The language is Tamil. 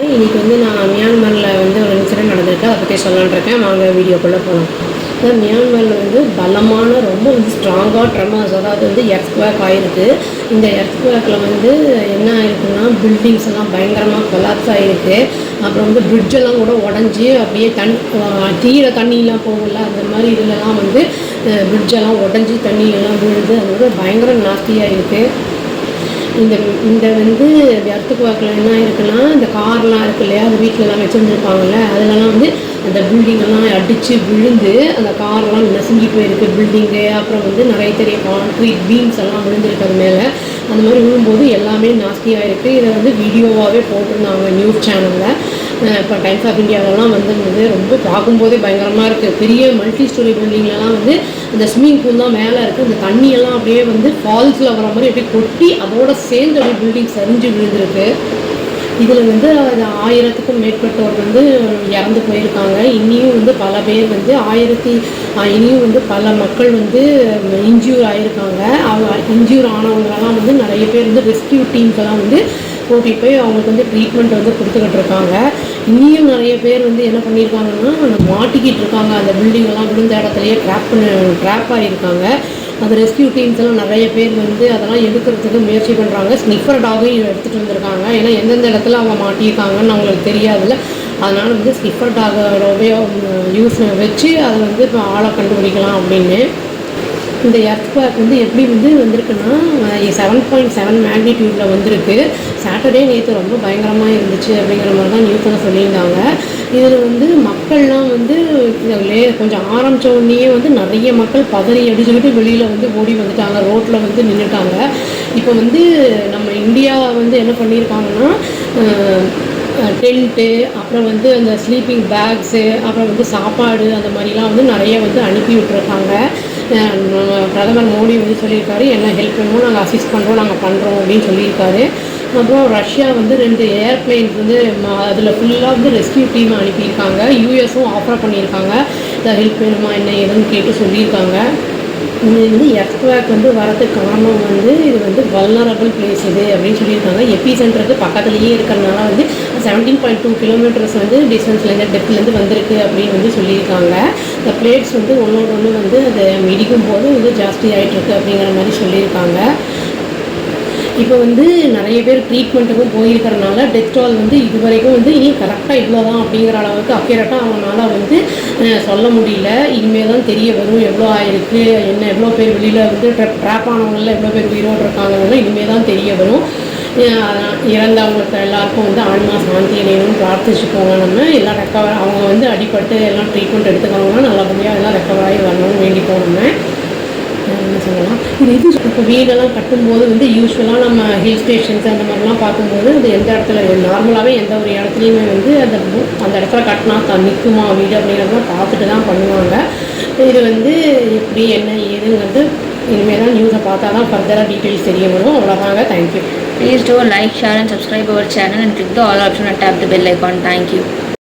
இன்றைக்கி வந்து நான் மியான்மரில் வந்து ஒரு இன்சிடென்ட் நடந்திருக்கு. அதை பற்றி சொல்லலான்னு இருக்கேன். வாங்க வீடியோக்குள்ளே போகலாம். மியான்மரில் வந்து பலமான ரொம்ப வந்து ஸ்ட்ராங்காக ட்ரெமர்ஸ், அதாவது வந்து எர்த்குவேக் ஆகிருக்கு. இந்த எர்த்குவேக்கில் வந்து என்ன ஆயிருக்குன்னா, பில்டிங்ஸ் எல்லாம் பயங்கரமாக கொலாப்ஸ் ஆகிருக்கு. அப்புறம் வந்து பிரிட்ஜெல்லாம் கூட உடஞ்சி அப்படியே கீழே தண்ணியெலாம் போகல, அந்த மாதிரி இதுலலாம் வந்து பிரிட்ஜெல்லாம் உடஞ்சி தண்ணியெல்லாம் விழுது. அது வந்து பயங்கர நாஸ்தியாக இருக்குது. இந்த வந்து எர்த்குவேக்கில் என்ன ஆயிருக்குன்னா, இந்த கார்லாம் இருக்குது இல்லையா, அது வீட்டிலலாம் வச்சுருந்துருப்பாங்கள்ல, அதிலலாம் வந்து அந்த பில்டிங்கெல்லாம் அடித்து விழுந்து அந்த கார்லாம் நசுங்கி போயிருக்கு பில்டிங்கு. அப்புறம் வந்து நிறைய பெரிய கான்க்ரீட் பீம்ஸ் எல்லாம் விழுந்திருக்கு அது மேலே. அந்த மாதிரி விழும்போது எல்லாமே நாஸ்தியாக இருக்குது. இதை வந்து வீடியோவாகவே போட்டிருந்தாங்க நியூஸ் சேனலில். இப்போ டைம்ஸ் ஆஃப் இந்தியாவிலலாம் வந்து ரொம்ப பார்க்கும்போதே பயங்கரமாக இருக்குது. பெரிய மல்டி ஸ்டோரி பில்டிங்லலாம் வந்து அந்த ஸ்விம்மிங் பூல் தான் மேலே இருக்குது. அந்த தண்ணியெல்லாம் அப்படியே வந்து ஃபால்ஸில் வர மாதிரி அப்படியே கொட்டி அதோட சேர்ந்து அப்படியே பில்டிங் சரிஞ்சு விழுந்திருக்கு. இதில் வந்து 1000க்கும் மேற்பட்டோர் வந்து இறந்து போயிருக்காங்க. இனியும் வந்து பல பேர் வந்து இனியும் வந்து பல மக்கள் வந்து இன்ஜூர் ஆகியிருக்காங்க. அவங்க இன்ஜூர் ஆனவங்களெல்லாம் வந்து நிறைய பேர் வந்து ரெஸ்கியூ டீம்ஸ் எல்லாம் வந்து கூட்டிகிட்டு போய் அவங்களுக்கு வந்து ட்ரீட்மெண்ட் வந்து கொடுத்துக்கிட்டு இருக்காங்க. இனியும் நிறைய பேர் வந்து என்ன பண்ணியிருக்காங்கன்னா, மாட்டிக்கிட்டு இருக்காங்க. அந்த பில்டிங்கெல்லாம் விழுந்த இடத்துலையே ட்ராப் ஆகியிருக்காங்க. அந்த ரெஸ்கியூ டீம்ஸ் எல்லாம் நிறைய பேர் வந்து அதெல்லாம் எடுக்கிறதுக்கு முயற்சி பண்ணுறாங்க. ஸ்னிஃபர் டாகையும் எடுத்துகிட்டு வந்திருக்காங்க. ஏன்னா எந்தெந்த இடத்துல அவங்க மாட்டியிருக்காங்கன்னு அவங்களுக்கு தெரியாதுல்ல. அதனால் வந்து ஸ்னிஃபர் டாகோடைய யூஸ் வச்சு அதை வந்து இப்போ ஆளை கண்டுபிடிக்கலாம் அப்படின்னு. இந்த எர்த்குவேக் வந்து எப்படி வந்து வந்திருக்குன்னா, 7.7 மேக்னிடியூடில் வந்திருக்கு. சாட்டர்டே நேற்று ரொம்ப பயங்கரமாக இருந்துச்சு அப்படிங்கிற மாதிரி தான் நியூஸில் சொல்லியிருந்தாங்க. இதில் வந்து மக்கள்லாம் வந்து கொஞ்சம் ஆரம்பித்த உடனேயே வந்து நிறைய மக்கள் பதறி அடிச்சுக்கிட்டு வெளியில் வந்து ஓடி வந்துட்டாங்க, ரோட்டில் வந்து நின்றுட்டாங்க. இப்போ வந்து நம்ம இந்தியா வந்து என்ன பண்ணியிருக்காங்கன்னா, டென்ட்டு, அப்புறம் வந்து அந்த ஸ்லீப்பிங் பேக்ஸு, அப்புறம் வந்து சாப்பாடு, அந்த மாதிரிலாம் வந்து நிறைய வந்து அனுப்பி விட்டுருக்காங்க. பிரதமர் மோடி வந்து சொல்லியிருக்காரு, என்ன ஹெல்ப் வேணுமோ நாங்கள் அசிஸ்ட் பண்ணுறோம், நாங்கள் பண்ணுறோம் அப்படின்னு சொல்லியிருக்காரு. அப்புறம் ரஷ்யா வந்து 2 ஏர்ப்ளைன்ஸ் வந்து அதில் ஃபுல்லாக வந்து ரெஸ்கியூ டீமை அனுப்பியிருக்காங்க. யூஎஸும் ஆஃபர் பண்ணியிருக்காங்க, இந்த ஹெல்ப் வேணுமா என்ன ஏதுன்னு கேட்டு சொல்லியிருக்காங்க. இது வந்து எர்த்குவேக் வந்து வரதுக்கு காரணம் வந்து இது வந்து வல்னரபிள் பிளேஸ் இது அப்படின்னு சொல்லியிருக்காங்க. எபி சென்டருக்கு பக்கத்துலேயே இருக்கிறதுனால வந்து 17.2 கிலோமீட்டர்ஸ் வந்து டிஸ்டன்ஸ்லேருந்து டெப்த்லேருந்து வந்திருக்கு அப்படின்னு வந்து சொல்லியிருக்காங்க. இந்த பிளேட்ஸ் வந்து ஒன்றோட ஒன்று வந்து அதை மிடிக்கும் போது வந்து ஜாஸ்தி ஆகிட்டுருக்கு அப்படிங்கிற மாதிரி சொல்லியிருக்காங்க. இப்போ வந்து நிறைய பேர் ட்ரீட்மெண்ட்டுக்கும் போயிருக்கிறனால டெத் டால் வந்து இது வரைக்கும் வந்து இனி கரெக்டாக இவ்வளோ தான் அப்படிங்கிற அளவுக்கு அக்யூரேட்டாக அவங்களால வந்து சொல்ல முடியல. இனிமேல் தான் தெரிய வரும் எவ்வளோ ஆயிருக்கு, என்ன எவ்வளோ பேர் வெளியில் வந்து ட்ராப் ஆனவங்களில் எவ்வளோ பேர் உயிரோடு இருக்காங்கன்னு இனிமேல் தான் தெரிய வரும். இறந்தவங்களுக்கு எல்லாருக்கும் வந்து ஆன்மா சாந்தி அடையணும்னு பிரார்த்திச்சுக்கோங்க. நம்ம எல்லாம் அவங்க வந்து அடிபட்டு எல்லாம் ட்ரீட்மெண்ட் எடுத்துக்கோங்கன்னா நல்லபடியாக எல்லாம் ரெக்கவர் ஆகி வரணும்னு வேண்டிப்போம். நம்ம என்ன சொல்லலாம், இது இப்போ வீடெல்லாம் கட்டும்போது வந்து யூஸ்வலாக நம்ம ஹில் ஸ்டேஷன்ஸ் அந்த மாதிரிலாம் பார்க்கும்போது அது எந்த இடத்துல நார்மலாகவே எந்த ஒரு இடத்துலையுமே வந்து அந்த இடத்துல கட்டினா நிற்குமா வீடு அப்படிங்கிறதெல்லாம் பார்த்துட்டு தான் பண்ணுவாங்க. இது வந்து எப்படி என்ன ஏதுங்கிறது இனிமேல் தான் நியூஸை பார்த்தா தான் ஃபர்தராக டீட்டெயில்ஸ் தெரிய வரும். அவ்வளோதாங்க. Thank you. Please do like, share and subscribe our channel and click the all option and tap the bell icon. Thank you.